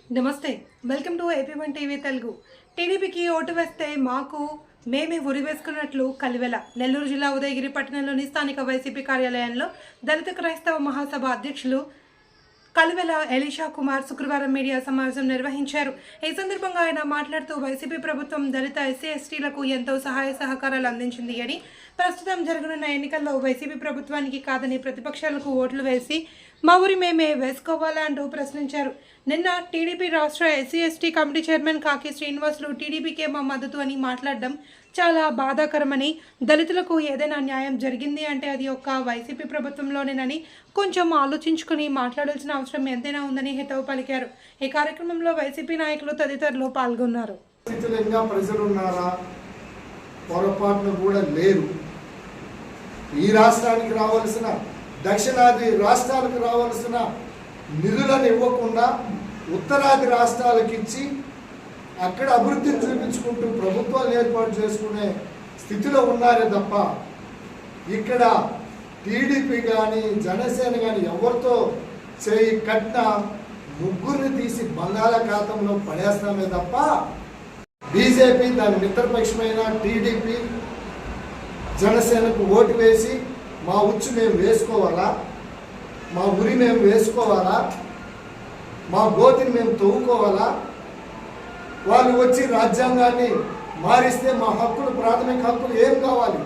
నమస్తే, welcome to AP1 TV Telugu. టీడీపీకి vote వేస్తే మాకు మేమే ఉరి వేసుకున్నట్లు కలివెల. నెల్లూరు జిల్లా ఉదయగిరి పట్టణంలోని స్థానిక వైసీపీ కార్యాలయంలో దళిత క్రైస్తవ మహాసభ అధ్యక్షులు కలివెల ఎలీషా కుమార్ శుక్రవారం మీడియా సమావేశం నిర్వహించారు. ఈ సందర్భంగా ఆయన మాట్లాడుతూ వైసీపీ ప్రభుత్వం దళిత SC/STలకు ఎంతో సహాయ సహకారాలు అందించింది అని, ప్రస్తుతం జరగనున్న ఎన్నికల్లో వైసీపీ ప్రభుత్వానికి కాదని ప్రతిపక్షాలకు ఓట్లు వేసి మా ఊరి మేమే వేసుకోవాలా అంటూ ప్రశ్నించారు. నిన్న టీడీపీ రాష్ట్ర SC/ST కమిటీ చైర్మన్ కాకి శ్రీనివాసులు టీడీపీకే మా మద్దతు అని మాట్లాడడం చాలా బాధాకరమని, దళితులకు ఏదైనా న్యాయం జరిగింది అంటే అది ఒక్క వైసీపీ ప్రభుత్వంలోనేనని కొంచెం ఆలోచించుకుని మాట్లాడాల్సిన అవసరం ఎంతైనా ఉందని హితవు పలికారు. ఈ కార్యక్రమంలో వైసీపీ నాయకులు తదితరులు పాల్గొన్నారు. పొరపాటును కూడా లేరు. ఈ రాష్ట్రానికి రావాల్సిన, దక్షిణాది రాష్ట్రాలకు రావాల్సిన నిధులను ఇవ్వకుండా ఉత్తరాది రాష్ట్రాలకు ఇచ్చి అక్కడ అభివృద్ధిని చూపించుకుంటూ ప్రభుత్వాలు ఏర్పాటు చేసుకునే స్థితిలో ఉన్నారే తప్ప ఇక్కడ టీడీపీ కానీ జనసేన కానీ ఎవరితో చేయి కట్టిన ముగ్గురిని తీసి బంగాళాఖాతంలో పడేస్తామే తప్ప బీజేపీ దాని మిత్రపక్షమైన టీడీపీ జనసేనకు ఓటు వేసి మా ఉచ్చు మేము వేసుకోవాలా, మా ఉరి మేము వేసుకోవాలా, మా గోతిని మేము తవ్వుకోవాలా, వాళ్ళు వచ్చి రాజ్యాంగాన్ని మారిస్తే మా హక్కులు, ప్రాథమిక హక్కులు ఏం కావాలి,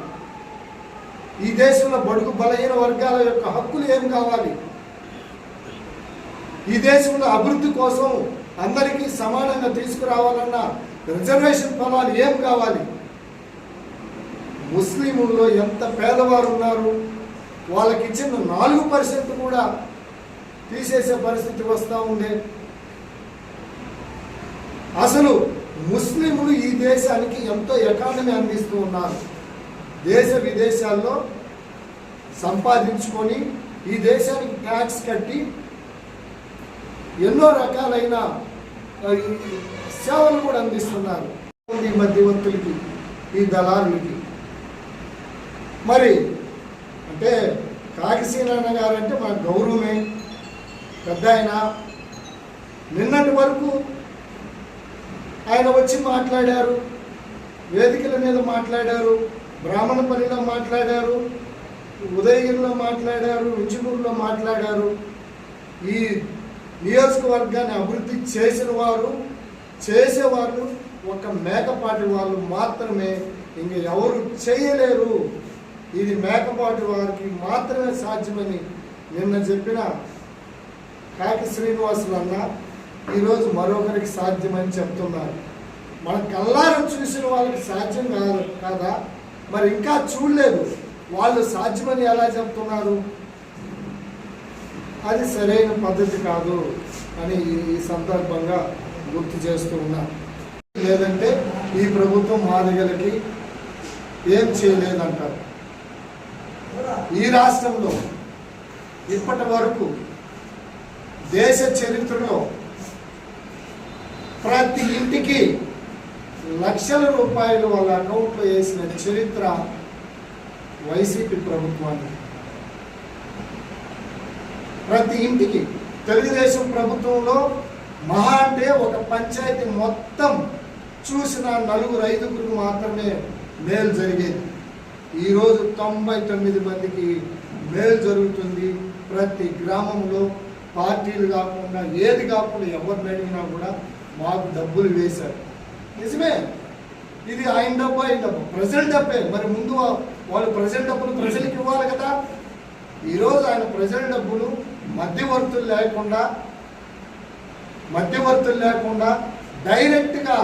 ఈ దేశంలో బడుగు బలహీన వర్గాల యొక్క హక్కులు ఏం కావాలి, ఈ దేశంలో అభివృద్ధి కోసం అందరికీ సమానంగా తీసుకురావాలన్న రిజర్వేషన్ ఫలాలు ఏం కావాలి, ముస్లింల్లో ఎంత పేదవారు ఉన్నారు, వాళ్ళకి ఇచ్చిన 4% కూడా తీసేసే పరిస్థితి వస్తూ ఉంది. అసలు ముస్లింలు ఈ దేశానికి ఎంతో ఎకానమీ అందిస్తూ ఉన్నారు. దేశ విదేశాల్లో సంపాదించుకొని ఈ దేశానికి ట్యాక్స్ కట్టి ఎన్నో రకాలైన సేవలు కూడా అందిస్తున్నారు ఈ మధ్యవర్తులకి, ఈ దళారులకి. మరి అంటే కాకిసీనారాయణ గారు అంటే మన గౌరవమే, పెద్ద ఆయన. నిన్నటి వరకు ఆయన వచ్చి మాట్లాడారు, వేదికల మీద మాట్లాడారు, బ్రాహ్మణపల్లిలో మాట్లాడారు, ఉదయగిరిలో మాట్లాడారు, వింజమూరులో మాట్లాడారు. ఈ నియోజకవర్గాన్ని అభివృద్ధి చేసిన వారు, చేసేవారు ఒక మేకపాటి వాళ్ళు మాత్రమే, ఇంక ఎవరు చేయలేరు. ఇది మేకపాటి వారికి మాత్రమే సాధ్యమని నిన్న చెప్పిన కాకి శ్రీనివాసులు అన్న ఈరోజు మరొకరికి సాధ్యమని చెప్తున్నారు. మన కళ్ళారు చూసిన వాళ్ళకి సాధ్యం కాదా? మరి ఇంకా చూడలేదు, వాళ్ళు సాధ్యమని ఎలా చెప్తున్నారు? అది సరైన పద్ధతి కాదు అని ఈ సందర్భంగా గుర్తు చేస్తూ ఉన్నారు. లేదంటే ఈ ప్రభుత్వం మాదిగలకి ఏం చేయలేదంటారు. ఈ రాష్ట్రంలో ఇప్పటి వరకు దేశ చరిత్రలో ప్రతి ఇంటికి లక్షల రూపాయలు వాళ్ళ అకౌంట్లో వేసిన చరిత్ర వైసీపీ ప్రభుత్వాన్ని. ప్రతి ఇంటికి తెలుగుదేశం ప్రభుత్వంలో మహా అంటే ఒక పంచాయతీ మొత్తం చూసిన 4-5 మాత్రమే మేలు జరిగేది. ఈరోజు 99 మందికి మేలు జరుగుతుంది. ప్రతి గ్రామంలో పార్టీలు కాకుండా ఏది కాకుండా ఎవరిని అడిగినా కూడా మాకు డబ్బులు వేశారు. నిజమే, ఇది ఆయన డబ్బు, ప్రజల డబ్బే. మరి ముందు వాళ్ళు ప్రజల డబ్బులు ప్రజలకు ఇవ్వాలి కదా. ఈరోజు ఆయన ప్రజల డబ్బులు మధ్యవర్తులు లేకుండా డైరెక్ట్గా